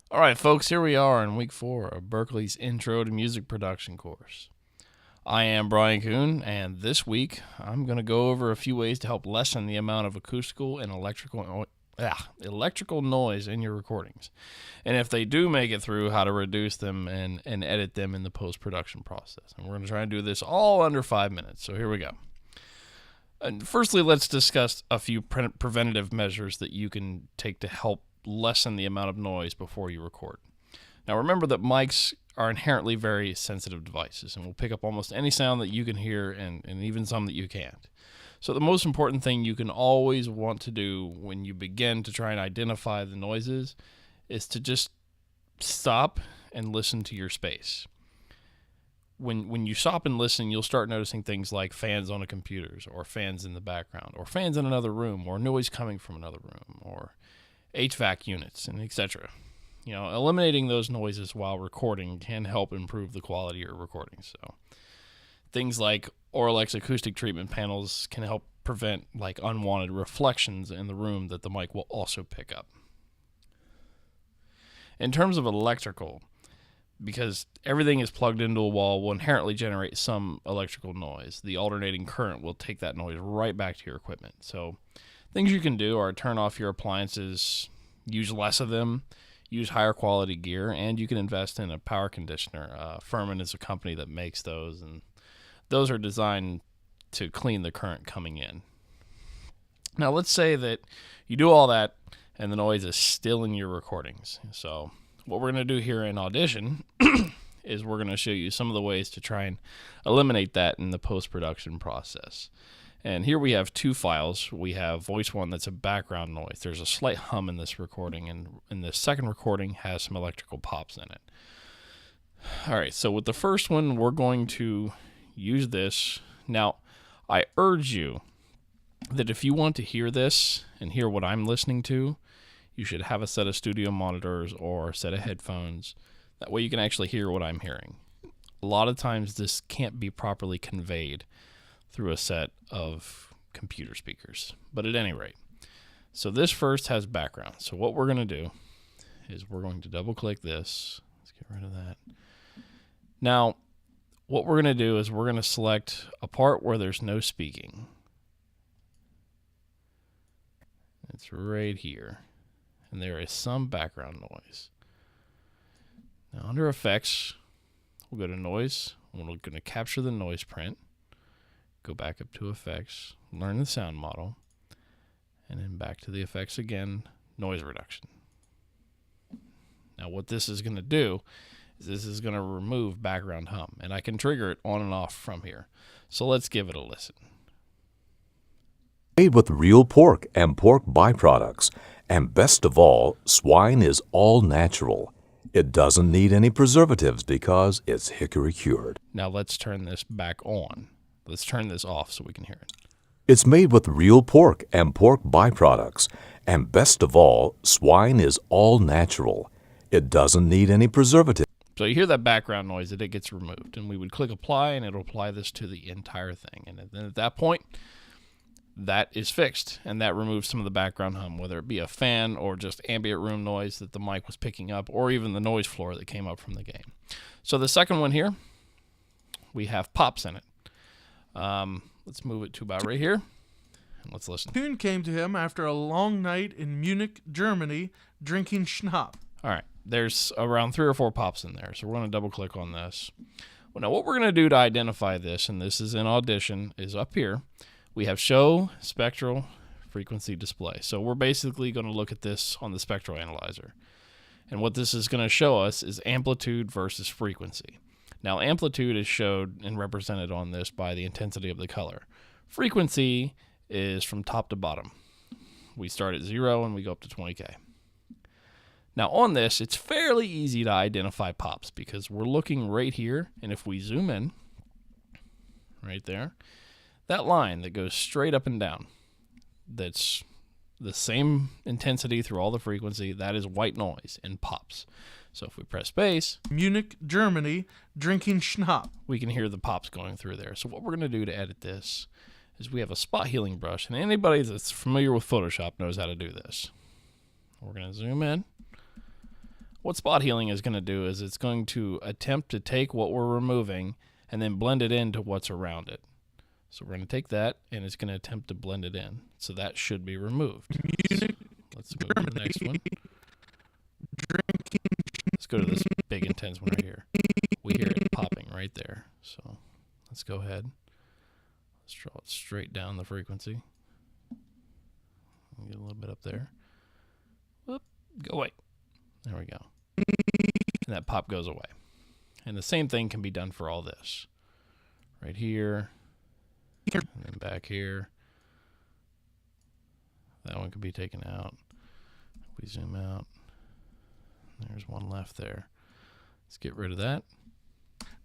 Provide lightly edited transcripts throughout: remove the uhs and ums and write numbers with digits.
All right, folks, here we are in week 4 of Berklee's Intro to Music Production course. I am Brian Kuhn, and this week I'm going to go over a few ways to help lessen the amount of acoustical and electrical noise in your recordings. And if they do make it through, how to reduce them and edit them in the post-production process. And we're going to try and do this all under 5 minutes, so here we go. And firstly, let's discuss a few preventative measures that you can take to help lessen the amount of noise before you record. Now remember that mics are inherently very sensitive devices and will pick up almost any sound that you can hear and even some that you can't. So the most important thing you can always want to do when you begin to try and identify the noises is to just stop and listen to your space. When you stop and listen, you'll start noticing things like fans on a computer, or fans in the background, or fans in another room, or noise coming from another room, or HVAC units, and etc. Eliminating those noises while recording can help improve the quality of your recording. So things like Auralex acoustic treatment panels can help prevent unwanted reflections in the room that the mic will also pick up. In terms of electrical, because everything is plugged into a wall, will inherently generate some electrical noise. The alternating current will take that noise right back to your equipment. So things you can do are turn off your appliances, use less of them, use higher quality gear, and you can invest in a power conditioner. Furman is a company that makes those, and those are designed to clean the current coming in. Now let's say that you do all that and the noise is still in your recordings. So what we're going to do here in Audition is we're going to show you some of the ways to try and eliminate that in the post-production process. And here we have 2 files. We have voice 1 that's a background noise. There's a slight hum in this recording, and the second recording has some electrical pops in it. All right, so with the first one, we're going to use this. Now, I urge you that if you want to hear this and hear what I'm listening to, you should have a set of studio monitors or a set of headphones. That way you can actually hear what I'm hearing. A lot of times this can't be properly conveyed through a set of computer speakers. But at any rate, so this first has background. So what we're going to do is we're going to double click this. Let's get rid of that. Now, what we're going to do is we're going to select a part where there's no speaking. It's right here. And there is some background noise. Now under Effects, we'll go to Noise. We're going to capture the noise print. Go back up to Effects, learn the sound model, and then back to the Effects again, Noise Reduction. Now what this is going to do is this is going to remove background hum, and I can trigger it on and off from here. So let's give it a listen. Made with real pork and pork byproducts, and best of all, swine is all natural. It doesn't need any preservatives because it's hickory cured. Now let's turn this back on. Let's turn this off so we can hear it. It's made with real pork and pork byproducts, and best of all, swine is all natural. It doesn't need any preservatives. So you hear that background noise that it gets removed, and we would click apply and it'll apply this to the entire thing. And then at that point, that is fixed, and that removes some of the background hum, whether it be a fan or just ambient room noise that the mic was picking up, or even the noise floor that came up from the game. So the second one here, we have pops in it. Let's move it to about right here, and let's listen. Kuhn came to him after a long night in Munich, Germany, drinking Schnapp. All right, there's around 3 or 4 pops in there, so we're going to double click on this. Well, now what we're going to do to identify this, and this is in Audition, is up here. We have Show, Spectral, Frequency, Display. So we're basically going to look at this on the spectral analyzer. And what this is going to show us is amplitude versus frequency. Now, amplitude is showed and represented on this by the intensity of the color. Frequency is from top to bottom. We start at 0 and we go up to 20K. Now, on this, it's fairly easy to identify pops because we're looking right here, and if we zoom in, right there, that line that goes straight up and down, that's the same intensity through all the frequency, that is white noise and pops. So if we press space, Munich, Germany, drinking Schnapp. we can hear the pops going through there. So what we're going to do to edit this is we have a spot healing brush, and anybody that's familiar with Photoshop knows how to do this. We're going to zoom in. What spot healing is going to do is it's going to attempt to take what we're removing and then blend it into what's around it. So we're going to take that, and it's going to attempt to blend it in. So that should be removed. So let's move to the next one. Let's go to this big intense one right here. We hear it popping right there. So let's go ahead. Let's draw it straight down the frequency. Get a little bit up there. Whoop, go away. There we go. And that pop goes away. And the same thing can be done for all this. Right here. And then back here. That one could be taken out. We zoom out. There's one left there. Let's get rid of that.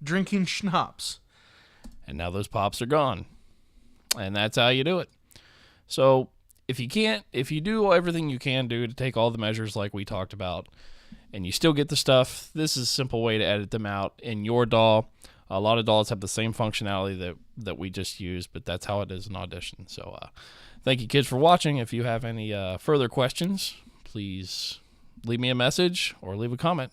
Drinking schnapps. And now those pops are gone. And that's how you do it. So if you do everything you can do to take all the measures like we talked about, and you still get the stuff, this is a simple way to edit them out in your DAW. A lot of DAWs have the same functionality that we just used, but that's how it is in Audition. So thank you, kids, for watching. If you have any further questions, please leave me a message or leave a comment.